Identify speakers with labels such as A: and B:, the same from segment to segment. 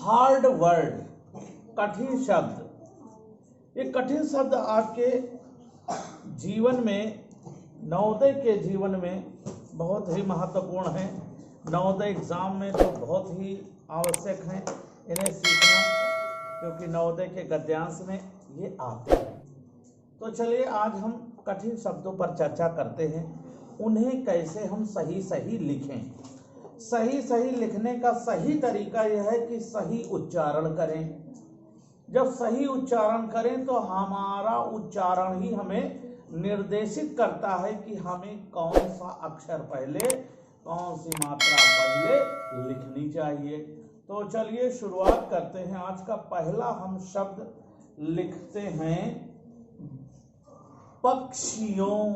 A: Hard word, कठिन शब्द। ये कठिन शब्द आपके जीवन में, नवोदय के जीवन में बहुत ही महत्वपूर्ण है। नवोदय एग्जाम में तो बहुत ही आवश्यक है इन्हें सीखना, क्योंकि नवोदय के गद्यांश में ये आते हैं। तो चलिए आज हम कठिन शब्दों पर चर्चा करते हैं, उन्हें कैसे हम सही लिखें। सही लिखने का सही तरीका यह है कि सही उच्चारण करें। जब सही उच्चारण करें तो हमारा उच्चारण ही हमें निर्देशित करता है कि हमें कौन सा अक्षर पहले, कौन सी मात्रा पहले लिखनी चाहिए। तो चलिए शुरुआत करते हैं। आज का पहला हम शब्द लिखते हैं पक्षियों।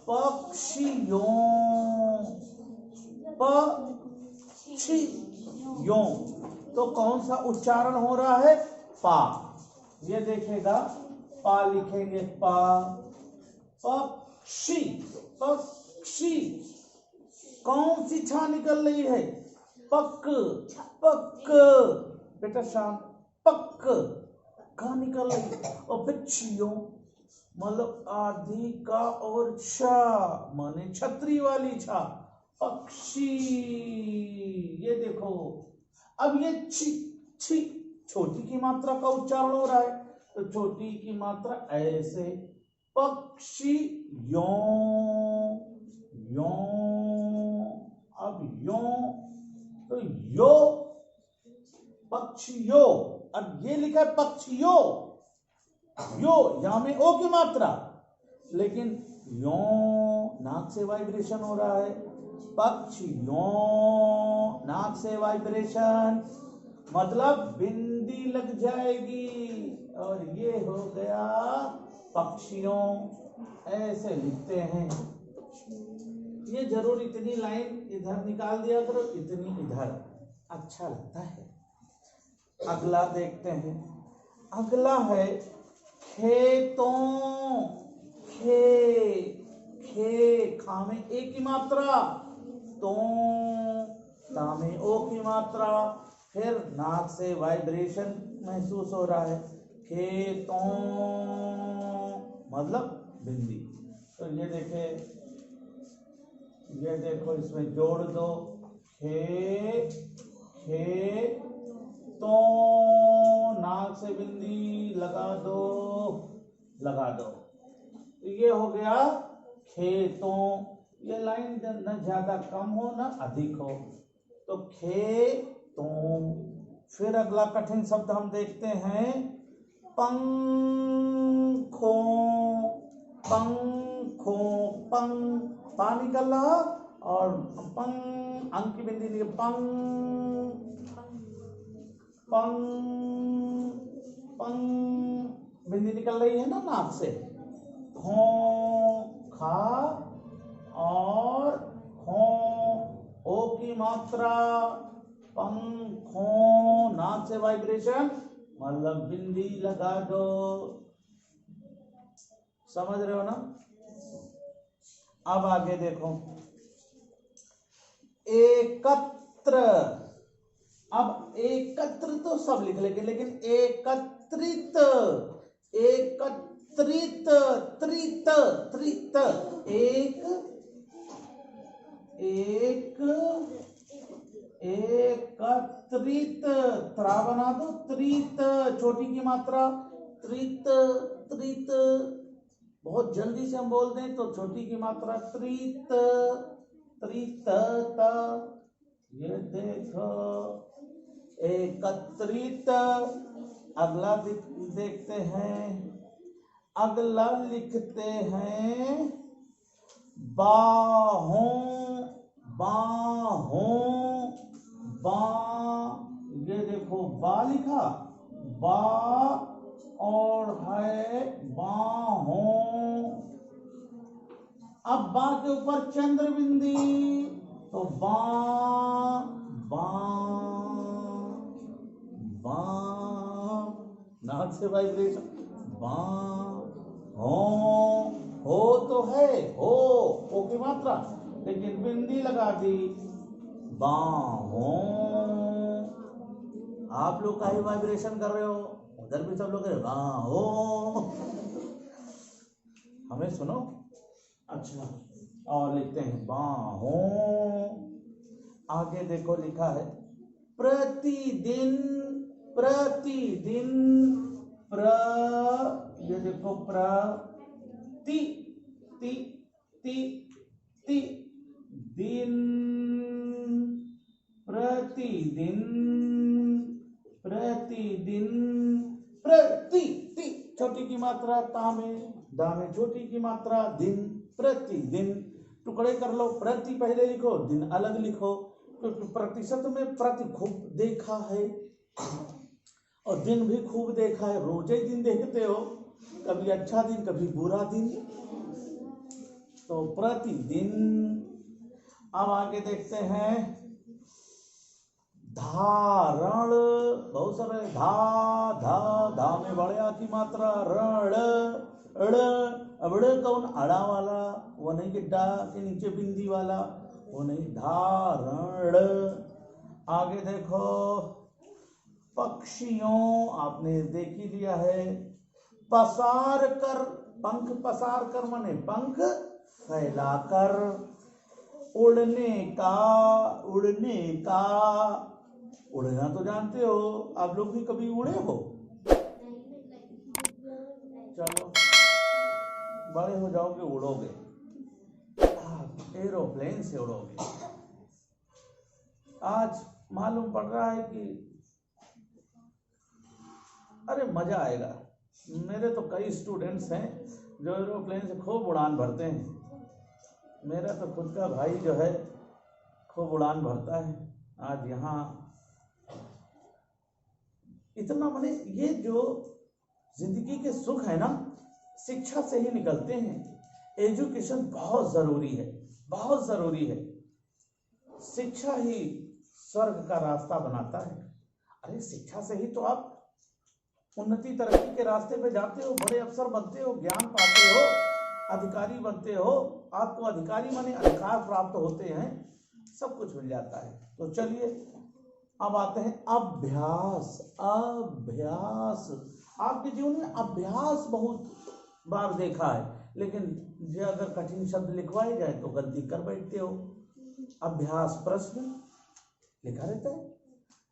A: पक्षियों, पक्षियों। तो कौन सा उच्चारण हो रहा है? पा। ये देखेगा, पा लिखेंगे, पा। पक्षी, पक्षी। कौन सी छा निकल रही है? पक, पक। बेटा शांत, पक कहाँ निकल रही? और पक्षियों मतलब आधी का और छा माने छतरी वाली छा, पक्षी। ये देखो, अब ये छी छी छोटी की मात्रा का उच्चारण हो रहा है, तो छोटी की मात्रा ऐसे, पक्षी यों, यों। अब यों, तो यो, पक्षियो। अब ये लिखा है पक्षियो, यो, यहां में ओ की मात्रा, लेकिन यों नाक से वाइब्रेशन हो रहा है। पक्षियों, नाक से वाइब्रेशन, मतलब बिंदी लग जाएगी और ये हो गया पक्षियों। ऐसे लिखते हैं। ये जरूर इतनी लाइन इधर निकाल दिया करो, इतनी इधर, अच्छा लगता है। अगला देखते हैं। अगला है खेतों। खे, खे, खा में ए की मात्रा, तो ता में ओ की मात्रा, फिर नाक से वाइब्रेशन महसूस हो रहा है। खेतों मतलब बिंदी। तो ये देखे, ये देखो, इसमें जोड़ दो, खे, खे तो, नाक से बिंदी लगा दो, लगा दो। ये हो गया खेतों। ये लाइन न ज्यादा कम हो न अधिक हो, तो खेतों। फिर अगला कठिन शब्द हम देखते हैं पंखों। पंखों, पंख, पा निकल रहा और पंख, अंक की बिंदी निकल, पंख, पंख, पंख, बिंदी निकल रही है ना नाक से। खों, खा और खों, ओ की मात्रा, पंखों, नाक से वाइब्रेशन, मतलब बिंदी लगा दो। समझ रहे हो ना? अब आगे देखो, एकत्र। अब एकत्र तो सब लिख लेंगे, लेकिन एकत्रित, एकत्रित, त्रित, त्रित, एक, एक, एकत्रित, त्रा बना दो, त्रित, छोटी की मात्रा, त्रित, त्रित। बहुत जल्दी से हम बोल दें तो छोटी की मात्रा, त्रित, त्रित, ये देखो, एकत्रित। अगला देखते हैं। अगला लिखते हैं बाहों। बाहों, बा, ये देखो, बा लिखा, बा और है बाहों। अब बा के ऊपर चंद्र बिंदी, तो बा, बा, बा, नाक से वाइब्रेशन, बा, हो तो है, हो, ओ की मात्रा, लेकिन बिंदी लगा दी, बाहों। आप लोग का ही वाइब्रेशन कर रहे हो, उधर भी सब लोग कह रहे बाहों। हमें सुनो। अच्छा, और लिखते हैं बाहों। आगे देखो लिखा है प्रतिदिन, प्रतिदिन, ये देखो प्रति ति ति ति दिन, प्रतिदिन, प्रतिदिन, प्रति ति छोटी की मात्रा ता में, दा में छोटी की मात्रा दिन, प्रतिदिन। टुकड़े कर लो, प्रति पहले लिखो, दिन अलग लिखो, क्योंकि प्रतिशत में प्रति खूब देखा है और दिन भी खूब देखा है। रोज ही दिन देखते हो, कभी अच्छा दिन कभी बुरा दिन, तो प्रतिदिन। अब आगे देखते हैं धारण, बहुत सारे धा में बड़े की मात्रा, रण अब कौन अड़ा वाला, वो नहीं कि डा के नीचे बिंदी वाला, वो नहीं, धारण। आगे देखो पक्षियों, आपने देख ही लिया है, पसार कर, पंख पसार कर माने पंख फैलाकर, उड़ने का, उड़ने का, उड़ना तो जानते हो, आप लोग भी कभी उड़े हो? चलो बड़े हो जाओगे उड़ोगे, एरोप्लेन से उड़ोगे। आज मालूम पड़ रहा है कि अरे मजा आएगा। मेरे तो कई स्टूडेंट्स हैं जो एरोप्लेन से खूब उड़ान भरते हैं। मेरा तो खुद का भाई जो है खूब उड़ान भरता है। आज यहाँ इतना, माने ये जो जिंदगी के सुख है ना, शिक्षा से ही निकलते हैं। एजुकेशन बहुत जरूरी है, बहुत जरूरी है। शिक्षा ही स्वर्ग का रास्ता बनाता है। अरे शिक्षा से ही तो आप उन्नति तरक्की के रास्ते पे जाते हो, बड़े अफसर बनते हो, ज्ञान पाते हो, अधिकारी बनते हो। आपको अधिकारी माने अधिकार प्राप्त होते हैं, सब कुछ मिल जाता है। तो चलिए अब आते हैं अभ्यास। अभ्यास, आपके जीवन में अभ्यास बहुत बार देखा है, लेकिन जो अगर कठिन शब्द लिखवाए जाए तो गलती कर बैठते हो। अभ्यास प्रश्न लिखा रहता है,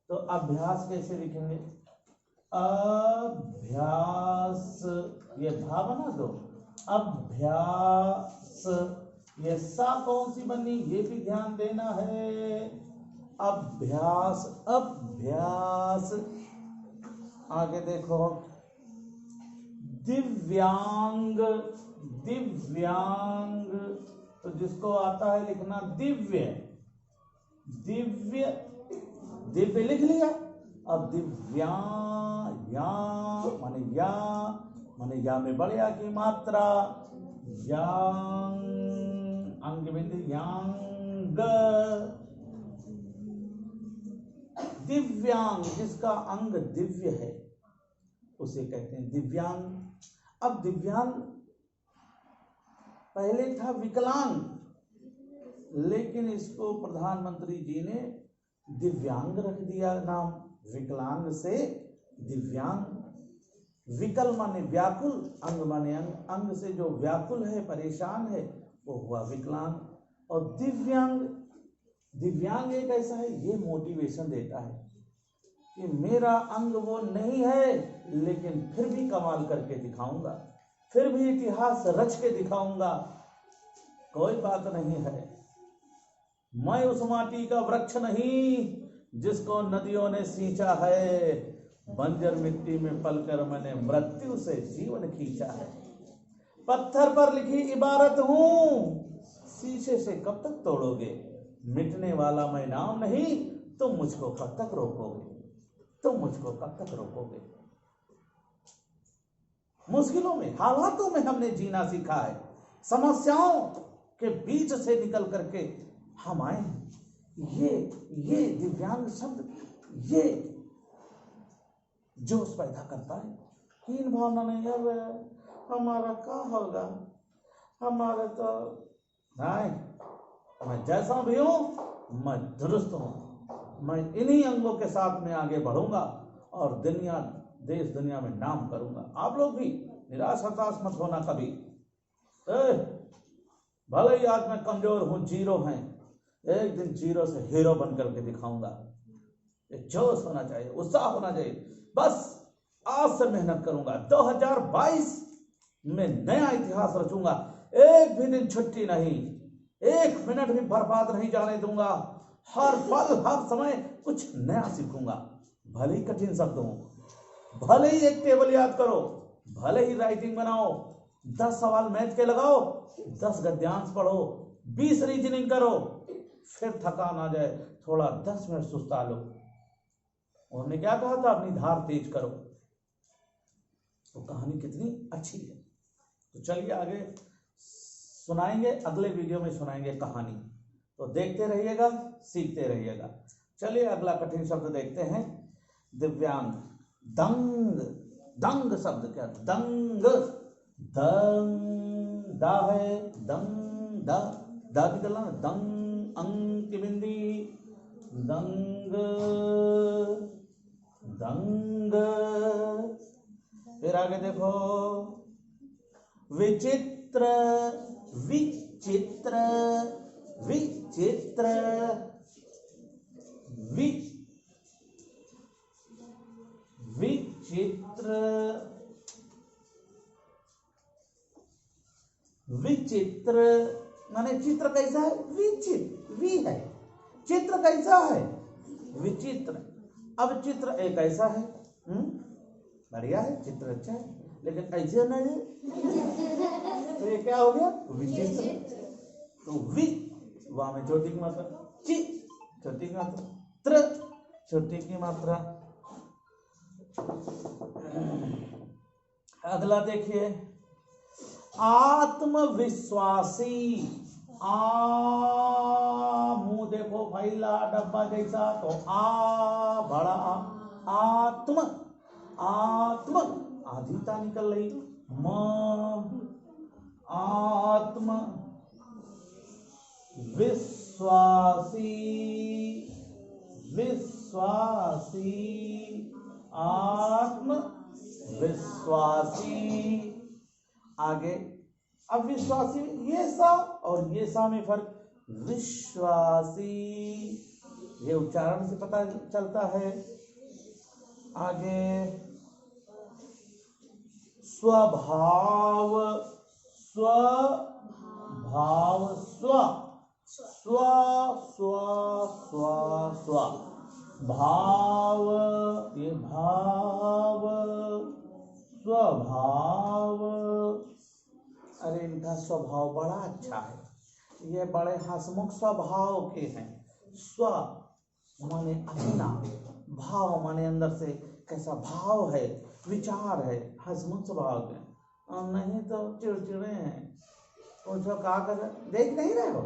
A: तो अभ्यास कैसे लिखेंगे? अभ्यास, ये भा बना दो, अभ्यास। ये सा कौन सी बनी, ये भी ध्यान देना है। अभ्यास, अभ्यास। आगे देखो दिव्यांग, दिव्यांग, तो जिसको आता है लिखना दिव्य, दिव्य, दिव्य लिख लिया। अब दिव्यांग, या माने या में बड़े आ की मात्रा, यांग, अंग बिंदु यांग, दिव्यांग, जिसका अंग दिव्य है उसे कहते हैं दिव्यांग। अब दिव्यांग पहले था विकलांग, लेकिन इसको प्रधानमंत्री जी ने दिव्यांग रख दिया नाम, विकलांग से दिव्यांग। विकल माने व्याकुल, अंग माने अंग, अंग से जो व्याकुल है, परेशान है, वो हुआ विकलांग। और दिव्यांग, दिव्यांग एक ऐसा है, ये मोटिवेशन देता है कि मेरा अंग वो नहीं है, लेकिन फिर भी कमाल करके दिखाऊंगा, फिर भी इतिहास रच के दिखाऊंगा। कोई बात नहीं है, मैं उस माटी का वृक्ष नहीं जिसको नदियों ने सींचा है, बंजर मिट्टी में पलकर मैंने मृत्यु से जीवन खींचा है। पत्थर पर लिखी इबारत हूं, शीशे से कब तक तोड़ोगे, मिटने वाला मैं नाम नहीं, तुम मुझको कब तक रोकोगे, तुम मुझको कब तक रोकोगे। मुश्किलों में, हालातों में हमने जीना सीखा है, समस्याओं के बीच से निकल करके हम आए हैं। ये दिव्यांग शब्द ये जोश पैदा करता है। हीन भावना नहीं है, हमारा क्या होगा, हमारे तो नहीं, मैं जैसा भी हूं मैं दुरुस्त हूं, मैं इन्हीं अंगों के साथ में आगे बढ़ूंगा और दुनिया देश दुनिया में नाम करूंगा। आप लोग भी निराश हताश मत होना कभी। भले ही आज मैं कमजोर हूं, जीरो हैं, एक दिन जीरो से हीरो बन करके दिखाऊंगा। ये जोश होना चाहिए, उत्साह होना चाहिए। बस आज से मेहनत करूंगा, 2022 में नया इतिहास रचूंगा। एक भी दिन छुट्टी नहीं, एक मिनट भी बर्बाद नहीं जाने दूंगा। हर पल हर समय कुछ नया सीखूंगा। भले ही कठिन शब्द हो, भले ही एक टेबल याद करो, भले ही राइटिंग बनाओ, 10 सवाल मैथ के लगाओ, 10 गद्यांश पढ़ो, 20 रीजनिंग करो, फिर थकान आ जाए थोड़ा 10 मिनट सुस्ता लो। उन्होंने क्या कहा था, अपनी धार तेज करो। तो कहानी कितनी अच्छी है। तो चलिए आगे सुनाएंगे, अगले वीडियो में सुनाएंगे कहानी। तो देखते रहिएगा, सीखते रहिएगा। चलिए अगला कठिन शब्द देखते हैं, दिव्यांग। दंग, दंग शब्द क्या, दंग, दंग, दा है, दंग, दा, दा निकलना, दंग, अंग की बिंदी, दंग, दंग। फिर आगे देखो, विचित्र, विचित्र, विचित्र, विचित्र, विचित्र माने चित्र कैसा है, विचित्र, वी है, चित्र कैसा है, विचित्र। अब चित्र एक ऐसा है, बढ़िया है, चित्र अच्छा है, लेकिन ऐसे नहीं, तो ये क्या हो गया, विचित्र। तो वि, वहां में छोटी की मात्रा, चि छोटी की मात्रा, त्र छोटी की मात्रा। अगला देखिए, आत्मविश्वासी। आ, मुंह देखो फैला डब्बा जैसा, तो आ बड़ा आ, आत्म, आत्म आधीता निकल रही, म, आत्म विश्वासी, विश्वासी, आत्म विश्वासी। आगे अब विश्वासी, ये सा और ये सा में फर्क, विश्वासी, ये उच्चारण से पता चलता है। आगे स्वभाव, स्वभाव, स्व, स्व, स्व, स्व, स्व, भाव, ये भाव, स्वभाव। अरे इनका स्वभाव बड़ा अच्छा है, ये बड़े हंसमुख स्वभाव के हैं। स्व माने अपना, भाव माने अंदर से कैसा भाव है, विचार है, हंसमुख स्वभाव के। और नहीं तो चिड़चिड़े हैं, पूछो का कर, देख नहीं रहे हो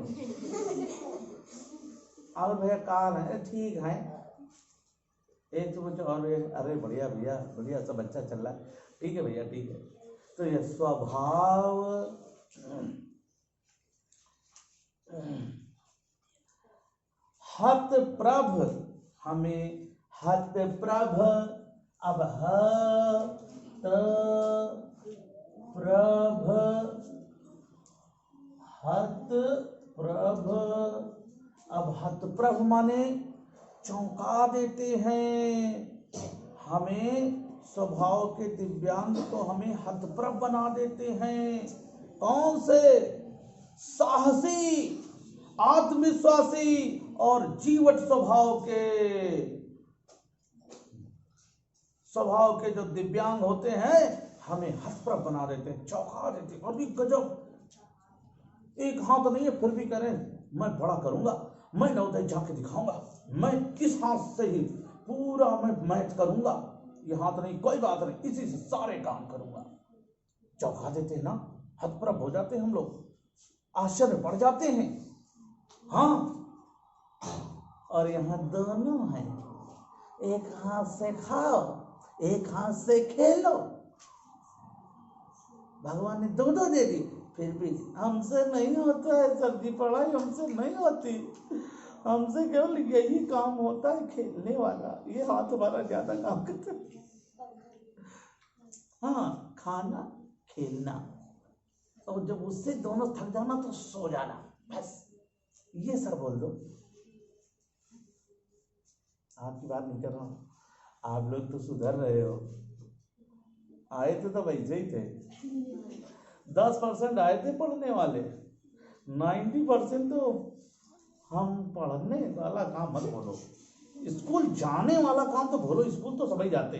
A: और भैया काल है, ठीक है, एक तो पूछो और अरे बढ़िया भैया, बढ़िया सब अच्छा चल रहा है, ठीक है भैया ठीक है। तो ये स्वभाव, हत प्रभ, हमें हत प्रभ, अब ह त प्रभ, हत प्रभ। अब हत प्रभ माने चौंका देते हैं हमें, स्वभाव के दिव्यांग तो हमें हतप्रभ बना देते हैं। कौन से, साहसी, आत्मविश्वासी और जीवट स्वभाव के जो दिव्यांग होते हैं हमें हतप्रभ बना देते हैं, चौंका देते हैं। और भी गजब, एक हाथ नहीं है फिर भी करें, मैं बड़ा करूंगा, मैं नवोदय जाके दिखाऊंगा, मैं किस हाथ से ही पूरा मैं मैथ करूंगा, ये हाथ नहीं कोई बात नहीं, इसी से सारे काम करूंगा। चौंका देते हैं ना, हतप्रभ हो जाते हैं हम लोग, आश्चर्य पड़ जाते हैं। हाँ, और यहाँ दोनों है, एक हाथ से खाओ, एक हाथ से खेलो। भगवान ने दोनों दे दी, फिर भी हमसे नहीं होता है सर जी, पढ़ाई हमसे नहीं होती, हमसे केवल यही काम होता है, खेलने वाला। ये हाथ हमारा ज्यादा काम करता है। हाँ, खाना, खेलना, और जब उससे दोनों थक जाना तो सो जाना, बस ये सर बोल दो। आपकी बात नहीं कर रहा हूँ, आप लोग तो सुधर रहे हो। आए थे तो वैसे ही थे। 10% आए थे पढ़ने वाले, 90% तो हम पढ़ने वाला काम मत बोलो, स्कूल जाने वाला काम तो बोलो। स्कूल तो सभी जाते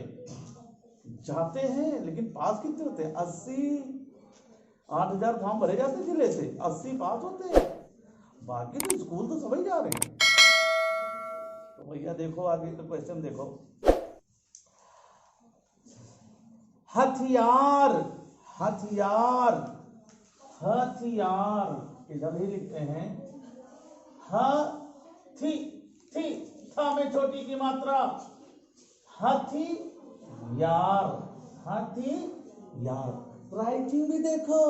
A: हैं, लेकिन पास कितने होते हैं? 8,000 फॉर्म भरे जाते जिले से, 80 पास होते हैं। बाकी तो स्कूल तो सभी जा रहे हैं। तो भैया देखो आगे का क्वेश्चन देखो। हथियार, हथियार, हथियार इधर ही लिखते हैं। थी, था में छोटी की मात्रा, हथी यार, हाथी यार। राइटिंग भी देखो,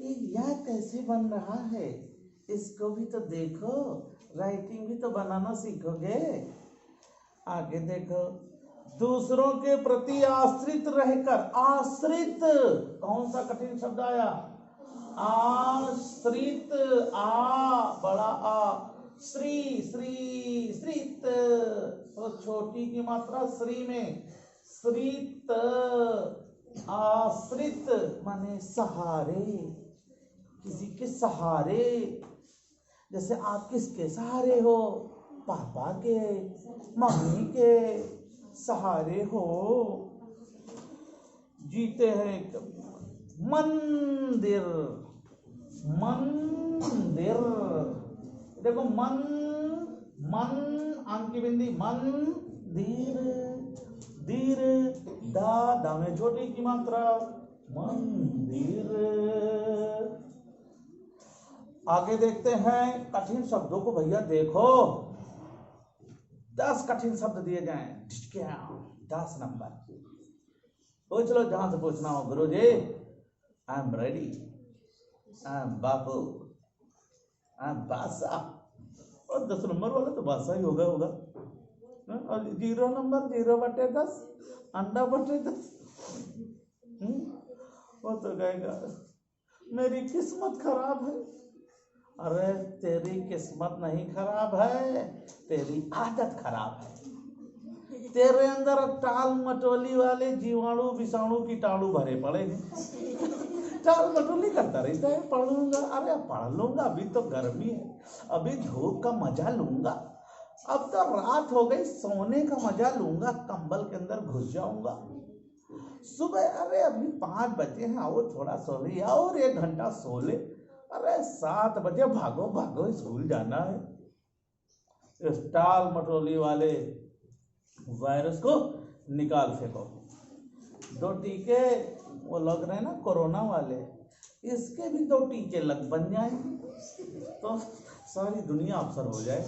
A: ये या कैसे बन रहा है, इसको भी तो देखो। राइटिंग भी तो बनाना सीखोगे। आगे देखो, दूसरों के प्रति आश्रित रहकर, आश्रित, कौन सा कठिन शब्द आया? आश्रित, आ बड़ा आ, श्री, श्री, श्रित, तो छोटी की मात्रा श्री में, श्रित, आश्रित माने सहारे, किसी के सहारे। जैसे आप किसके सहारे हो? पापा के, मम्मी के सहारे हो। जीते हैं मंदिर, मंदिर देखो, मन, आंकी बिंदी, मंदिर, दीर, दा में छोटी की मात्रा, मंदिर। आगे देखते हैं कठिन शब्दों को। भैया देखो, 10 कठिन शब्द दिए गए हैं, 10 नंबर। पूछ लो जहां से पूछना हो। Guruji I am ready, I am Bapu, I am Basa. और 10 नंबर वाला तो बासा ही होगा। और 0 नंबर 0/10, अंडा बटे 10। वो तो कहेगा मेरी किस्मत खराब है। अरे तेरी किस्मत नहीं खराब है, तेरी आदत खराब है। तेरे अंदर टाल मटोली वाले जीवाणु, विषाणु, कीटाणु भरे पड़े हैं। टाल मटोली करता रहता है, पढ़ूंगा, अरे पढ़ लूंगा, अभी तो गर्मी है, अभी धूप का मजा लूंगा, अब तो रात हो गई, सोने का मजा लूंगा, कंबल के अंदर घुस जाऊंगा। सुबह अरे अभी 5 बजे हैं, आओ थोड़ा सो ले, और 1 घंटा सो ले। अरे 7 बजे भागो भागो, स्कूल जाना है। इस टाल मटोली वाले वायरस को निकाल फेंको। 2 टीके वो लग रहे हैं ना कोरोना वाले, इसके भी 2 टीके बन जाए तो सारी दुनिया अवसर हो जाए।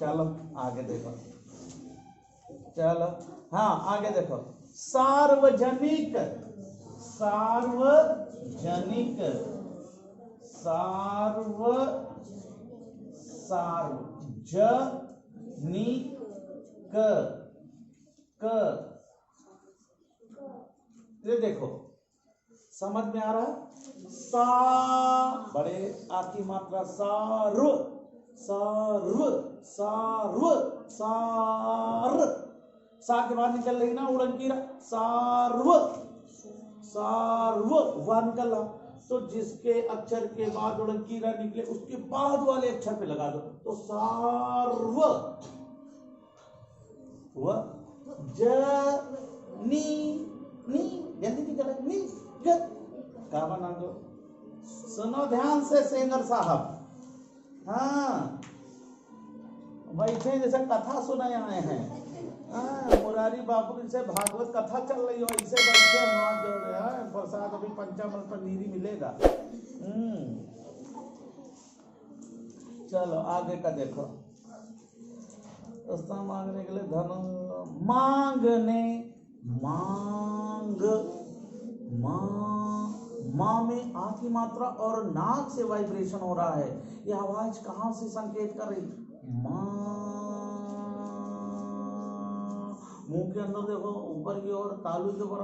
A: चलो आगे देखो, चलो हाँ आगे देखो। सार्वजनिक, सार्वजनिक, सार्वजनिक, ये देखो समझ में आ रहा है? सा बड़े आ की मात्रा, सार्व, सार्व, सार्व, सार, सा के बाद निकल रही ना उड़नकीरा, सार्व, सार्व वह निकल रहा। तो जिसके अक्षर के बाद उड़नकीरा निकले उसके बाद वाले अक्षर पे लगा दो, तो सार्व, वह ज नी, नी जल्दी निकल, नी ग का बना दो। सुनो ध्यान से सेंगर साहब, हाँ वैसे जैसे कथा सुनाए आए हैं, मुरारी बाबू से भागवत कथा चल रही हो, इसे बैठे हाथ जोड़ रहे हैं। प्रसाद अभी पंचामृत पनीरी मिलेगा। चलो आगे का देखो। उसका मांगने के लिए धन, मांगने, मांग, माँ में आ की मात्रा और नाक से वाइब्रेशन हो रहा है। यह आवाज कहाँ से संकेत कर रही? माँ। मुंह के अंदर देखो, ऊपर की ओर तालू के ऊपर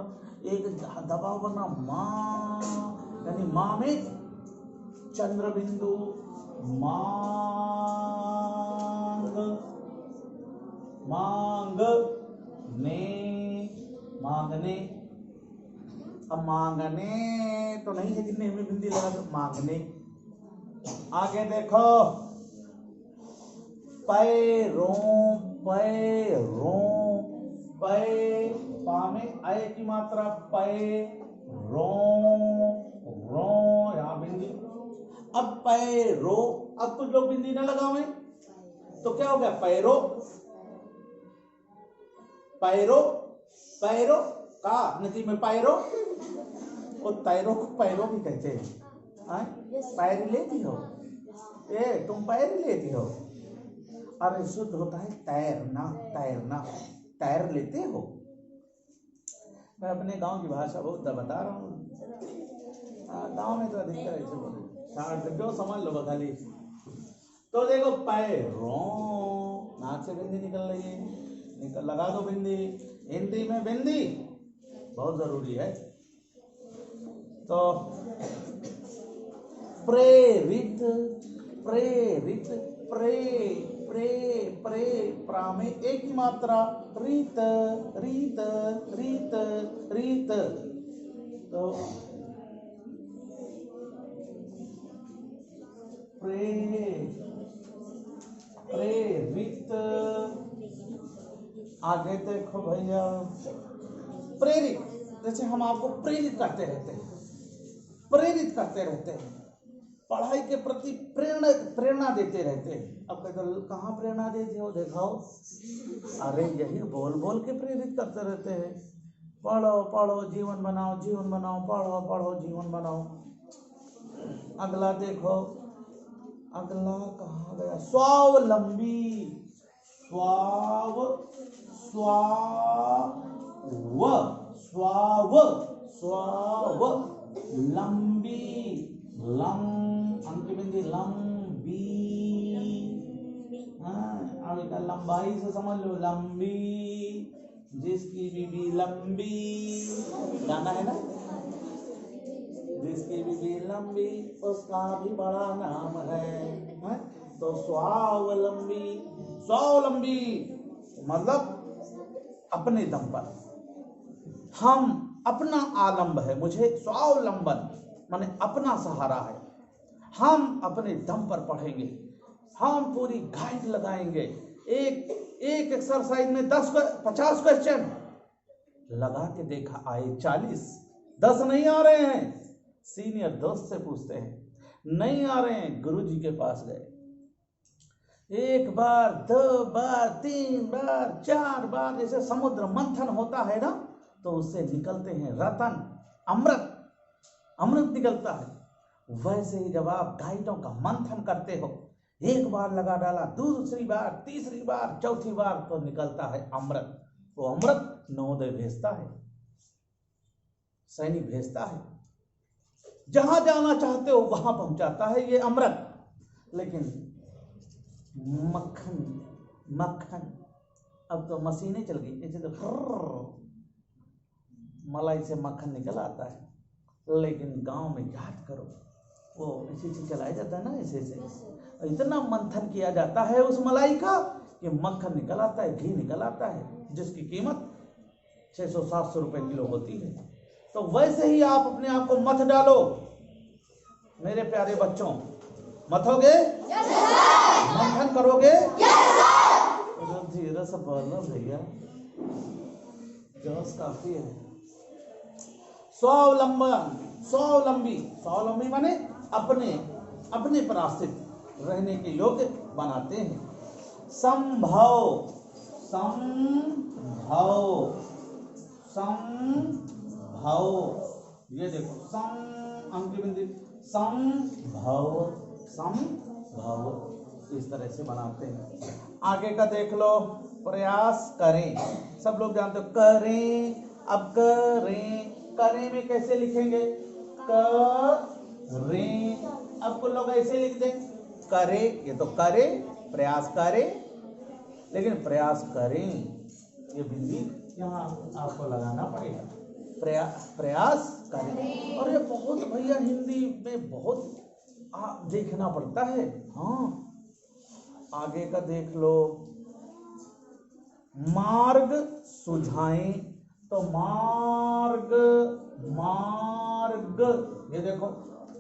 A: एक दबाव बना, माँ, यानी माँ में चंद्र बिंदु, मांग, मांग ने, मांगने। अब मांगने तो नहीं है, जितने में बिंदी लगा तो मांगने। आगे देखो, पैरों, पैरों, पै, पा में आय की मात्रा, पैरों, रो, यहाँ बिंदी। अब पैरो, अब कुछ लोग बिंदी ना लगावे तो क्या हो गया? पैरो, पैरो, पैरो का नती में पैरो, और तैरो को पैरो भी कहते हैं। पैर लेती हो, ए तुम पैर लेती हो। अरे शुद्ध होता है तैरना, तैरना, तैर लेते हो। मैं अपने गांव की भाषा बहुत बता रहा हूँ। गांव में तो अधिकतर ऐसे बोले, जो समझ लो खाली। तो देखो, पैरों, नाक से बिंदी निकल रही है, निकल, लगा दो बिंदी। हिंदी में बिंदी बहुत जरूरी है। तो प्रेरित, प्रेरित, प्रे, प्रे, प्रे, प्रा में एक ही मात्रा, रीत, रीत, रीत, रीत। तो प्रेरित। आगे देखो भैया, प्रेरित, जैसे हम आपको प्रेरित करते रहते हैं, प्रेरित करते रहते हैं, पढ़ाई के प्रति प्रेरणा देते रहते हैं। अब कहाँ प्रेरणा देते हो? दिखाओ। अरे यही बोल बोल के प्रेरित करते रहते हैं। पढ़ो पढ़ो जीवन बनाओ, जीवन बनाओ, पढ़ो पढ़ो जीवन बनाओ। अगला देखो, अगला कहाँ गया? स्वावलंबी, स्वाव, स्वाव, स्वाव, स्वाव, लंबी, लम, अंक बिंदी, लंबी। अब इधर लंबाई से समझ लो, लंबी, जिसकी बीबी लंबी, गाना है ना, जिसकी बीबी लंबी उसका भी बड़ा नाम है। तो स्वावलंबी, स्वावलंबी मतलब अपने दम पर, हम अपना आलंब है, मुझे स्वावलंबन माने अपना सहारा है। हम अपने दम पर पढ़ेंगे, हम पूरी गाइड लगाएंगे। एक एक्सरसाइज में 50 क्वेश्चन लगा के देखा, आए 40, 10 नहीं आ रहे हैं, सीनियर दोस्त से पूछते हैं, नहीं आ रहे हैं, गुरुजी के पास गए, 1 बार 2 बार 3 बार 4 बार, जैसे समुद्र मंथन होता है ना, तो उससे निकलते हैं रतन, अमृत, अमृत निकलता है। वैसे ही जब आप गाइडों का मंथन करते हो, 1 बार लगा डाला, दूसरी बार, तीसरी बार, चौथी बार, तो निकलता है अमृत। वो अमृत नवोदय भेजता है, सैनिक भेजता है, जहां जाना चाहते हो वहां पहुंचाता है ये अमृत। लेकिन मक्खन, मक्खन, अब तो मशीनें चल गई, ऐसे तो मलाई से मक्खन निकल आता है। लेकिन गांव में याद करो, वो ऐसे चलाया जाता है ना, ऐसे से इतना मंथन किया जाता है उस मलाई का कि मक्खन निकल आता है, घी निकल आता है, जिसकी कीमत 600-700 रुपए किलो होती है। तो वैसे ही आप अपने आप को मथ डालो मेरे प्यारे बच्चों, मथोगे? मंथन करोगे? धीरे से बोलो भैया, जोश काफी है। स्वावलंबन, स्वावलंबी, स्वावलंबी माने अपने पर आश्रित रहने के योग्य बनाते हैं। संभव, संभव, संभव, ये देखो, अंक बिंदु, संभव, संभव, इस तरह से बनाते हैं। आगे का देख लो, प्रयास करें, सब लोग जानते हो, करें। अब करें, करें में कैसे लिखेंगे? करें। अब कुछ लोग ऐसे लिख दें करे, ये तो करे, प्रयास करे, लेकिन प्रयास करें ये बिंदी यहाँ आपको लगाना पड़ेगा। प्रयास करें। और ये बहुत भैया हिंदी में बहुत देखना पड़ता है। हाँ, आगे का देख लो, मार्ग सुझाएं, तो मार्ग, मार्ग, ये देखो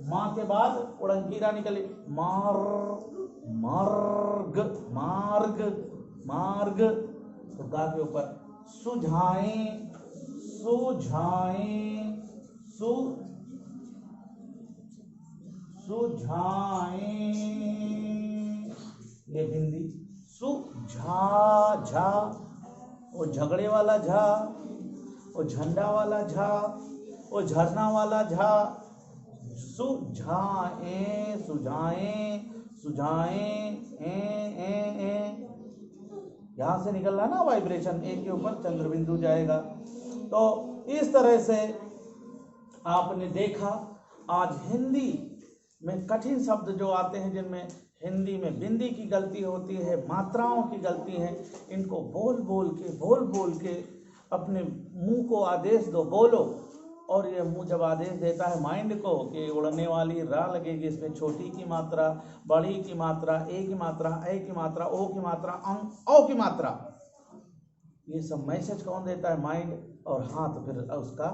A: माँ के बाद उड़ंकीरा निकले, मार्ग, मार्ग, मार्ग, तो गा के ऊपर सुझाएं, सुझाएं, सुझाएं, ये बिंदी, सुझा, झा, वो झगड़े वाला झा, वो झंडा वाला झा, वो झरना वाला झा, सुझाएं, सुझाएं, सुझाएं, ए यहां से निकल रहा ना वाइब्रेशन, ए के ऊपर चंद्रबिंदु जाएगा। तो इस तरह से आपने देखा आज हिंदी में कठिन शब्द जो आते हैं, जिनमें हिंदी में बिंदी की गलती होती है, मात्राओं की गलती है, इनको बोल बोल के अपने मुंह को आदेश दो, बोलो। और ये मुंह जब आदेश देता है माइंड को कि उड़ने वाली रा लगेगी, इसमें छोटी की मात्रा, बड़ी की मात्रा, ए की मात्रा, ए की मात्रा, ओ की मात्रा, औ की मात्रा, ये सब मैसेज कौन देता है? माइंड। और हाथ फिर उसका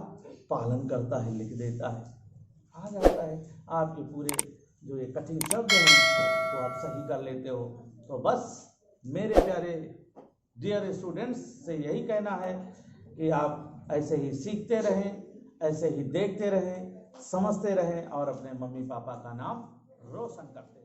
A: पालन करता है, लिख देता है, आ जाता है। आपके पूरे जो ये कठिन शब्द हैं तो आप सही कर लेते हो। तो बस मेरे प्यारे डियर स्टूडेंट्स से यही कहना है कि आप ऐसे ही सीखते रहें, ऐसे ही देखते रहें, समझते रहें और अपने मम्मी पापा का नाम रोशन करते रहें।